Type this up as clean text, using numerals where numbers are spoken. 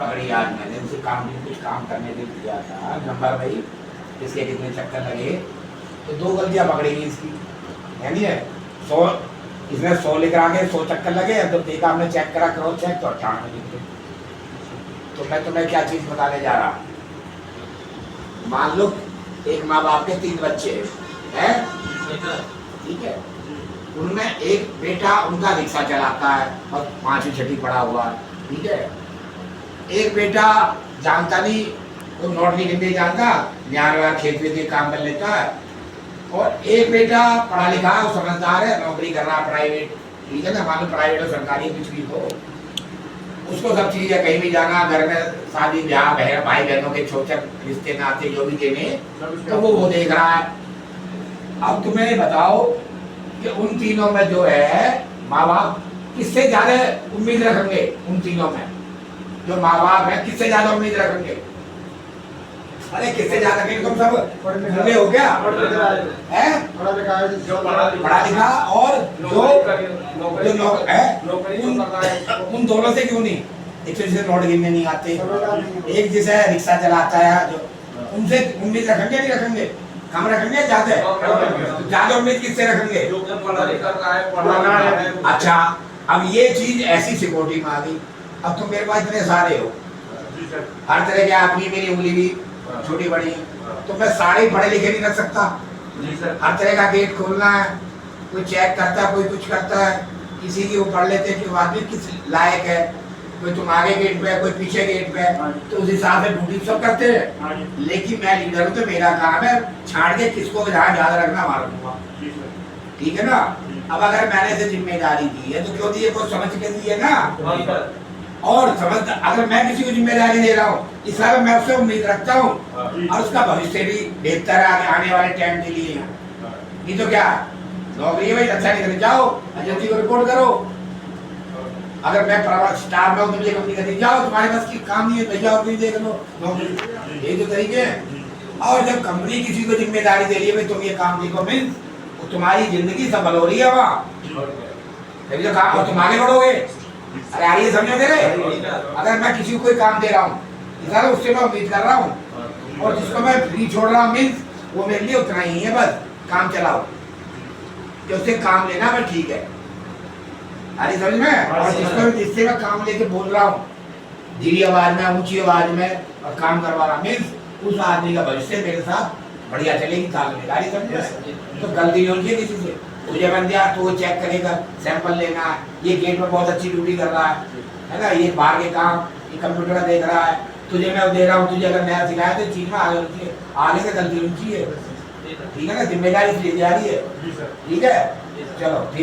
पकड़ी आज मैंने उसे कुछ काम करने के लिए दिया था, नंबर भाई इसके कितने चक्कर लगे, तो 2 गलतियां पकड़ी गई इसकी, यानी है 100, इसमें 100 लिख रहा है, 100 चक्कर लगे, तो देखा हमने चेक करा क्रॉस चेक तो 98 लिख गए। तो मैं तुम्हें क्या चीज बताने जा रहा, मान लो एक माँ बाप के 3 बच्चे हैं, ठीक है, उनमें एक बेटा उनका रिक्शा चलाता है और 5वीं 6वीं पढ़ा हुआ है, ठीक है, एक बेटा जानता नहीं, वो नोट नहीं गिनते जानता, न्याय खेत में के काम कर लेता है, और एक बेटा पढ़ा लिखा है, वो समझदार है, नौकरी कर रहा है प्राइवेट, ठीक है ना, मान लो प्राइवेट और सरकारी कुछ भी हो, उसको सब चीज है, कहीं भी जाना, घर में शादी ब्याह, बहन भाई बहनों के छोटे रिश्ते नाते जो भी देने, तो वो देख रहा है। अब तुम्हें बताओ कि उन तीनों में जो है माँ बाप किससे ज्यादा उम्मीद रखेंगे, उन तीनों में जो माँ बाप है किससे ज्यादा उम्मीद रखेंगे? अरे किससे ज्यादा रखेंगे? तुम सब पढ़े हो क्या है? पढ़ा लिखा और जो है उन दोनों से क्यों नहीं, एक तो जिसे नोट गिनने नहीं आते, एक जिसे रिक्शा चलाता है, जो उनसे उम्मीद रखेंगे नहीं रखेंगे? कम रखेंगे ज्यादा उम्मीद किससे रखेंगे? अच्छा, अब ये चीज ऐसी सिक्योरिटी में आ गई, अब तुम मेरे पास इतने सारे हो, हर तरह के आपकी मेरी उंगली भी छोटी बड़ी, तो मैं सारे पढ़े लिखे नहीं रख सकता, हर तरह का गेट खोलना है, कोई चेक करता है, कोई कुछ करता है, किसी की वो पढ़ लेते हैं कि आदमी किस लायक है, कोई तुम आगे गेट पे है, कोई पीछे गेट पे है, तो उस हिसाब से ड्यूटी सब करते हैं, लेकिन मैं लीडर हूँ तो मेरा काम है छाड़ के किसको जहाँ याद रखना मारूंगा, ठीक है ना। अब अगर मैंने से जिम्मेदारी दी है तो क्यों दी है, कुछ समझ के दी है ना, और समझ, अगर मैं किसी को जिम्मेदारी दे रहा हूँ इस हिसाब मैं उससे उम्मीद रखता हूँ और उसका भविष्य भी बेहतर है आने वाले टाइम के लिए, नहीं तो क्या नौकरी है भाई, अच्छा निकल जाओ, एजेंसी को रिपोर्ट करो, अगर मैं प्राइवेट स्टाफ में हूँ तो मुझे कंपनी कहती जाओ तुम्हारे पास की काम नहीं है भैया और भी देख लो नौकरी, ये तो तरीके हैं। और जब कंपनी किसी को जिम्मेदारी दे रही है भाई तुम ये काम देखो, मीन्स तुम्हारी जिंदगी सफल हो रही है वहाँ, तभी तो काम, और तुम आगे बढ़ोगे। अरे यार ये समझो मेरे, अगर मैं किसी को कोई काम दे रहा हूँ उससे मैं उम्मीद कर रहा हूँ, और जिसको मैं फ्री छोड़ रहा हूँ मीन्स वो मेरे लिए उतना ही है, बस काम चलाओ, कि उससे काम लेना मैं ठीक है, अरे समझ में। और जिससे मैं काम लेके बोल रहा हूँ धीरे आवाज में, ऊंची आवाज में, और काम करवा रहा मीन्स उस आदमी का भविष्य मेरे साथ बढ़िया चलेगी, तालमेदारी समझे। तो गलती नहीं होनी चाहिए किसी से, तुझे बन दिया तो वो चेक करेगा, सैंपल लेना है, ये गेट में बहुत अच्छी ड्यूटी कर रहा है ना, ये बाहर के काम, ये कंप्यूटर देख रहा है, तुझे मैं दे रहा हूँ, तुझे अगर नया सिखाया तो चीज में आगे से गलती होनी चाहिए, ठीक है ना, जिम्मेदारी इसलिए जा रही है, ठीक है, चलो ठीक।